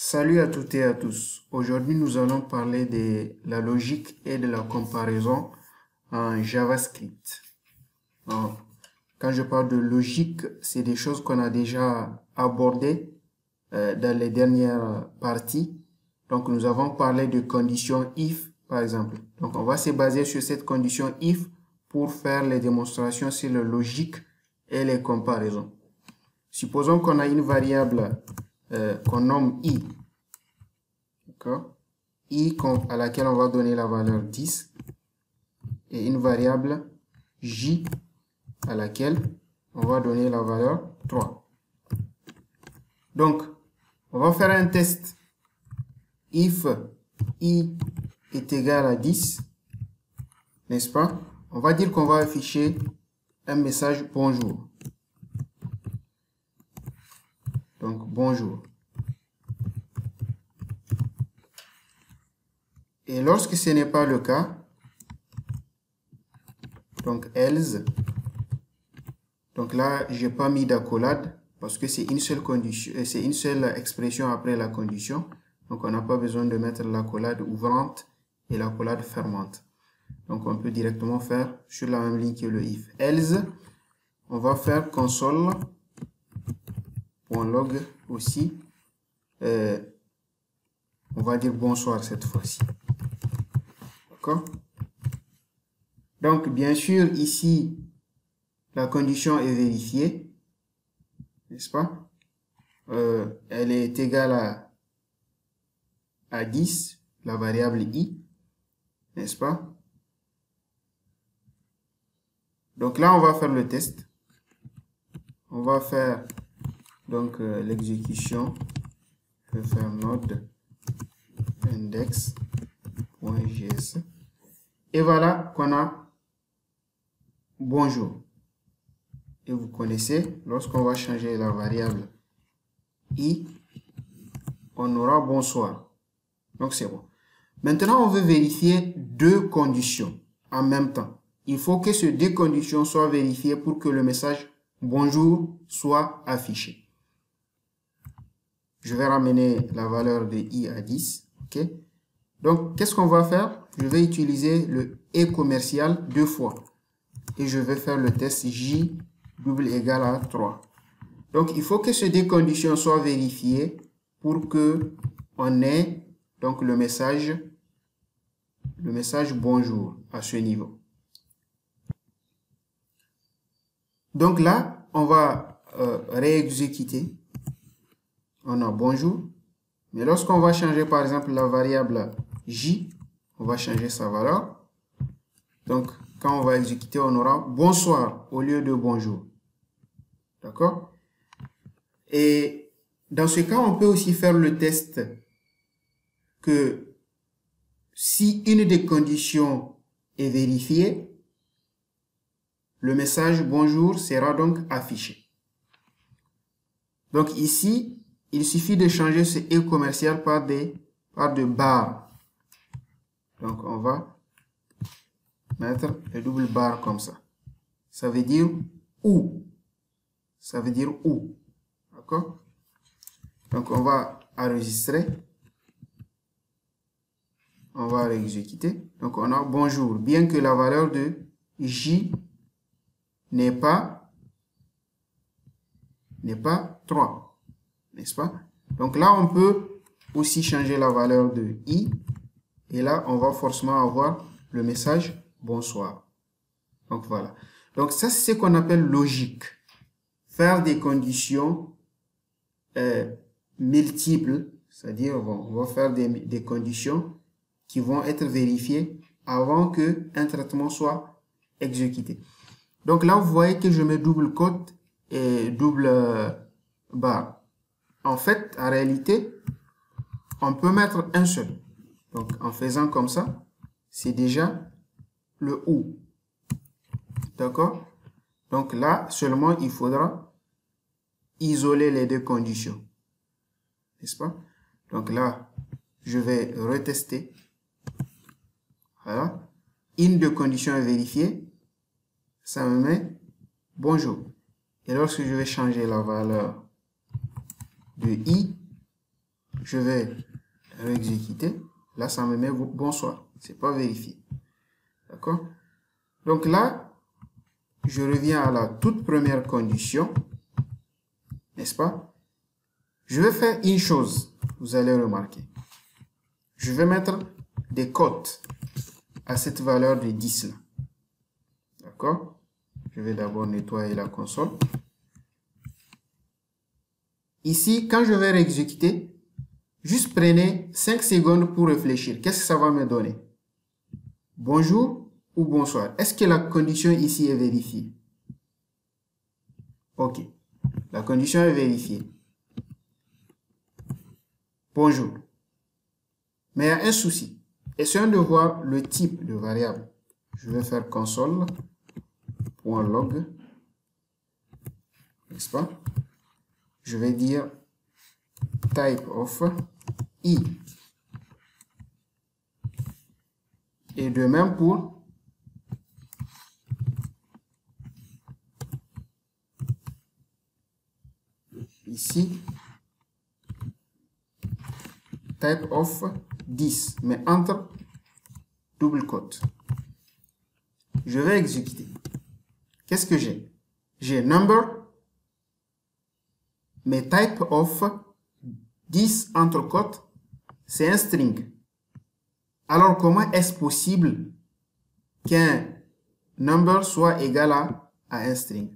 Salut à toutes et à tous. Aujourd'hui, nous allons parler de la logique et de la comparaison en JavaScript. Alors, quand je parle de logique, c'est des choses qu'on a déjà abordées dans les dernières parties. Donc, nous avons parlé de condition if, par exemple. Donc, on va se baser sur cette condition if pour faire les démonstrations sur la logique et les comparaisons. Supposons qu'on a une variable qu'on nomme i, d'accord, i à laquelle on va donner la valeur 10 et une variable j à laquelle on va donner la valeur 3. Donc, on va faire un test. If i est égal à 10, n'est-ce pas? On va dire qu'on va afficher un message bonjour. Donc, bonjour. Et lorsque ce n'est pas le cas, donc else, donc là, j'ai pas mis d'accolade parce que c'est une seule condition, c'est une seule expression après la condition. Donc, on n'a pas besoin de mettre l'accolade ouvrante et l'accolade fermante. Donc, on peut directement faire sur la même ligne que le if. Else, on va faire console.log aussi. On va dire bonsoir cette fois-ci. D'accord? Donc, bien sûr, ici, la condition est vérifiée, n'est-ce pas? Elle est égale à 10, la variable i, n'est-ce pas? Donc là, on va faire le test. On va faire donc l'exécution. Je vais faire node index.js. Et voilà qu'on a bonjour. Et vous connaissez, lorsqu'on va changer la variable i, on aura bonsoir. Donc c'est bon. Maintenant, on veut vérifier deux conditions en même temps. Il faut que ces deux conditions soient vérifiées pour que le message bonjour soit affiché. Je vais ramener la valeur de i à 10. OK? Donc, qu'est-ce qu'on va faire? Je vais utiliser le et commercial deux fois. Et je vais faire le test j double égal à 3. Donc, il faut que ces deux conditions soient vérifiées pour que on ait donc le message bonjour à ce niveau. Donc là, on va réexécuter. On a bonjour. Mais lorsqu'on va changer par exemple la variable j, on va changer sa valeur. Donc, quand on va exécuter, on aura bonsoir au lieu de bonjour. D'accord? Et dans ce cas, on peut aussi faire le test que si une des conditions est vérifiée, le message bonjour sera donc affiché. Donc ici, il suffit de changer ce et commercial par des barres. Donc on va mettre le double barre comme ça. Ça veut dire où. Ça veut dire où. D'accord? Donc on va enregistrer. On va réexécuter. Donc on a bonjour. Bien que la valeur de j n'est pas 3. N'est-ce pas? Donc là, on peut aussi changer la valeur de i. Et là, on va forcément avoir le message bonsoir. Donc voilà. Donc ça, c'est ce qu'on appelle logique. Faire des conditions multiples. C'est-à-dire, on va faire des conditions qui vont être vérifiées avant qu'un traitement soit exécuté. Donc là, vous voyez que je mets double quote et double barre. En fait, en réalité, on peut mettre un seul. Donc, en faisant comme ça, c'est déjà le ou. D'accord? Donc là, seulement, il faudra isoler les deux conditions. N'est-ce pas? Donc là, je vais retester. Voilà. Une des conditions est vérifiée. Ça me met bonjour. Et lorsque je vais changer la valeur de i, je vais réexécuter. Là, ça me met bonsoir. C'est pas vérifié. D'accord? Donc là, je reviens à la toute première condition. N'est-ce pas? Je vais faire une chose. Vous allez remarquer. Je vais mettre des cotes à cette valeur de 10 là. D'accord? Je vais d'abord nettoyer la console. Ici, quand je vais réexécuter, juste prenez 5 secondes pour réfléchir. Qu'est-ce que ça va me donner? Bonjour ou bonsoir? Est-ce que la condition ici est vérifiée? Ok. La condition est vérifiée. Bonjour. Mais il y a un souci. Essayons de voir le type de variable. Je vais faire console.log. N'est-ce pas? Je vais dire type of i. Et de même pour ici, type of 10, mais entre double quote. Je vais exécuter. Qu'est-ce que j'ai? J'ai number, mais type of 10 entre quotes, c'est un string. Alors, comment est-ce possible qu'un number soit égal à un string?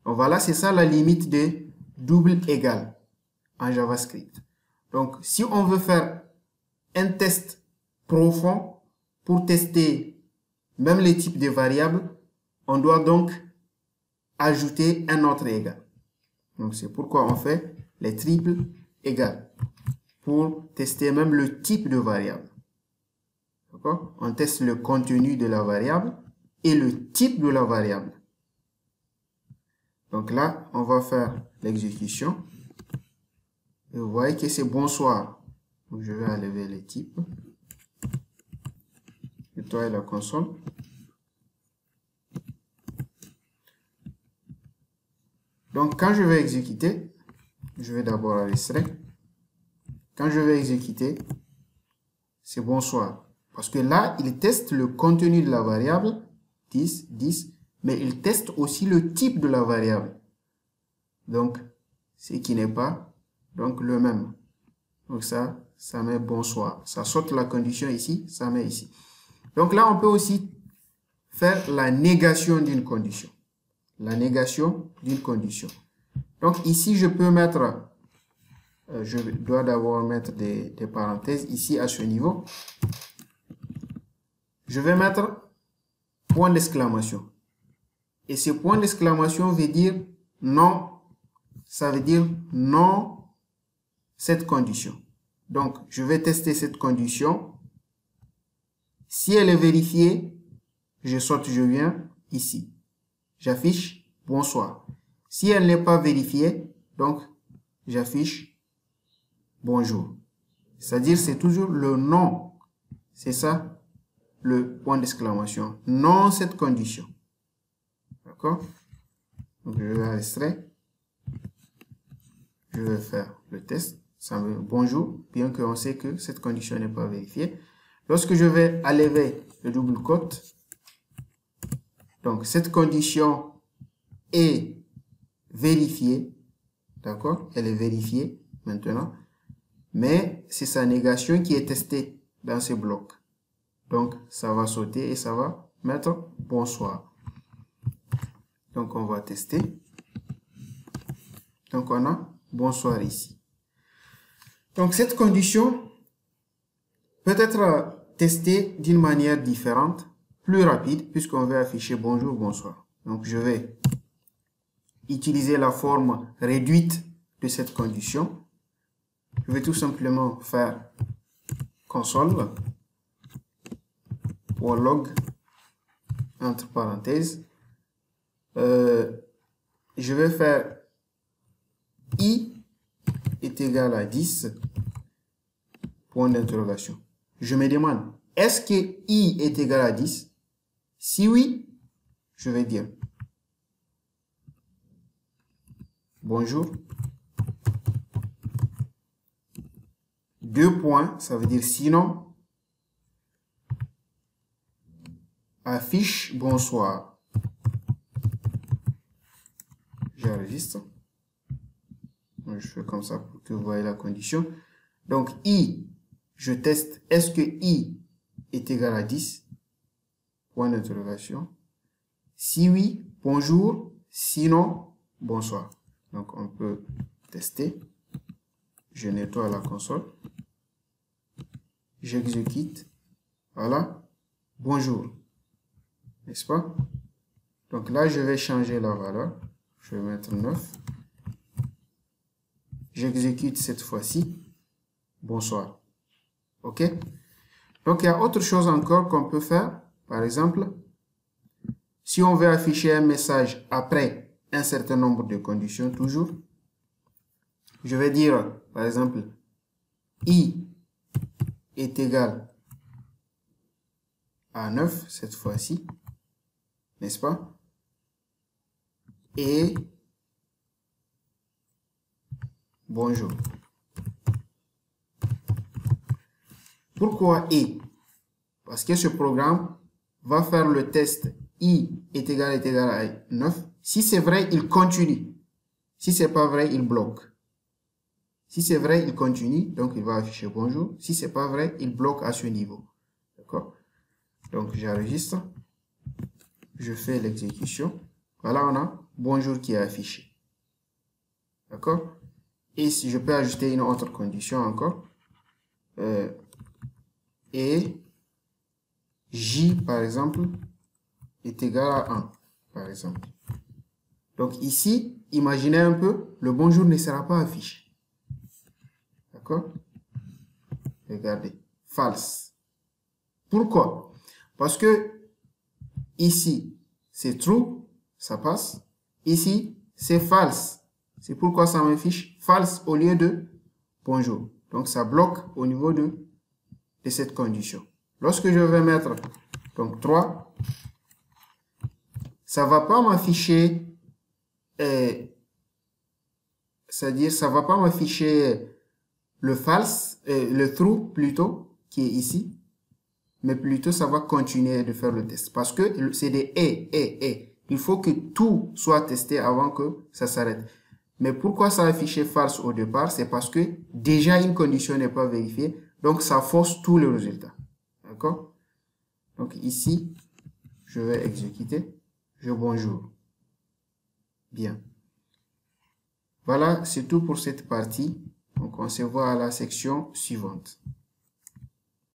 Donc voilà, c'est ça la limite de double égal en JavaScript. Donc, si on veut faire un test profond pour tester même les types de variables, on doit donc ajouter un autre égal. Donc, c'est pourquoi on fait les triples égales pour tester même le type de variable. D'accord? On teste le contenu de la variable et le type de la variable. Donc là, on va faire l'exécution. Et vous voyez que c'est bonsoir. Donc je vais enlever les types. Nettoyer la console. Donc quand je vais exécuter, je vais d'abord enregistrer. Quand je vais exécuter, c'est bonsoir. Parce que là, il teste le contenu de la variable, 10, 10, mais il teste aussi le type de la variable. Donc, ce qui n'est pas donc le même. Donc ça met bonsoir. Ça saute la condition ici, ça met ici. Donc là, on peut aussi faire la négation d'une condition. La négation d'une condition. Donc ici, je peux mettre, je dois d'abord mettre des parenthèses ici à ce niveau. Je vais mettre point d'exclamation. Et ce point d'exclamation veut dire non, ça veut dire non cette condition. Donc, je vais tester cette condition. Si elle est vérifiée, je saute, je viens ici. J'affiche bonsoir. Si elle n'est pas vérifiée, donc j'affiche bonjour. C'est-à-dire c'est toujours le non. C'est ça le point d'exclamation. Non cette condition. D'accord? Donc je vais enregistrer. Je vais faire le test. Ça me bonjour, bien qu'on sait que cette condition n'est pas vérifiée. Lorsque je vais enlever le double quote, donc cette condition est vérifiée, d'accord? Elle est vérifiée maintenant, mais c'est sa négation qui est testée dans ce bloc. Donc ça va sauter et ça va mettre bonsoir. Donc on va tester. Donc on a bonsoir ici. Donc cette condition peut être testée d'une manière différente, plus rapide, puisqu'on veut afficher bonjour, bonsoir. Donc je vais utiliser la forme réduite de cette condition. Je vais tout simplement faire console.log entre parenthèses. Je vais faire i est égal à 10, point d'interrogation. Je me demande, est-ce que i est égal à 10? Si oui, je vais dire bonjour. 2 points, ça veut dire sinon, affiche bonsoir. J'enregistre. Je fais comme ça pour que vous voyez la condition. Donc, I, je teste, est-ce que I est égal à 10? Point d'interrogation. Si oui, bonjour. Sinon, bonsoir. Donc, on peut tester. Je nettoie la console. J'exécute. Voilà. Bonjour. N'est-ce pas? Donc là, je vais changer la valeur. Je vais mettre 9. J'exécute cette fois-ci. Bonsoir. OK? Donc, il y a autre chose encore qu'on peut faire. Par exemple, si on veut afficher un message après un certain nombre de conditions, toujours, je vais dire, par exemple, I est égal à 9, cette fois-ci, n'est-ce pas? Et bonjour. Pourquoi et? Parce que ce programme va faire le test I est égal à 9. Si c'est vrai, il continue. Si c'est pas vrai, il bloque. Si c'est vrai, il continue, donc il va afficher bonjour. Si c'est pas vrai, il bloque à ce niveau. D'accord? Donc j'enregistre. Je fais l'exécution. Voilà, on a bonjour qui est affiché. D'accord? Et si je peux ajouter une autre condition encore. Et J, par exemple, est égal à 1, par exemple. Donc ici, imaginez un peu, le bonjour ne sera pas affiché. D'accord? Regardez. False. Pourquoi? Parce que ici, c'est true, ça passe. Ici, c'est false. C'est pourquoi ça m'affiche false au lieu de bonjour. Donc ça bloque au niveau de cette condition. Lorsque je vais mettre donc 3, ça va pas m'afficher, c'est-à-dire ça va pas m'afficher le false, le true plutôt, qui est ici, mais plutôt ça va continuer de faire le test. Parce que c'est des et. Il faut que tout soit testé avant que ça s'arrête. Mais pourquoi ça a affiché false au départ? C'est parce que déjà une condition n'est pas vérifiée, donc ça force tous les résultats. D'accord? Donc ici, je vais exécuter. Je bonjour. Bien. Voilà, c'est tout pour cette partie. Donc on se voit à la section suivante.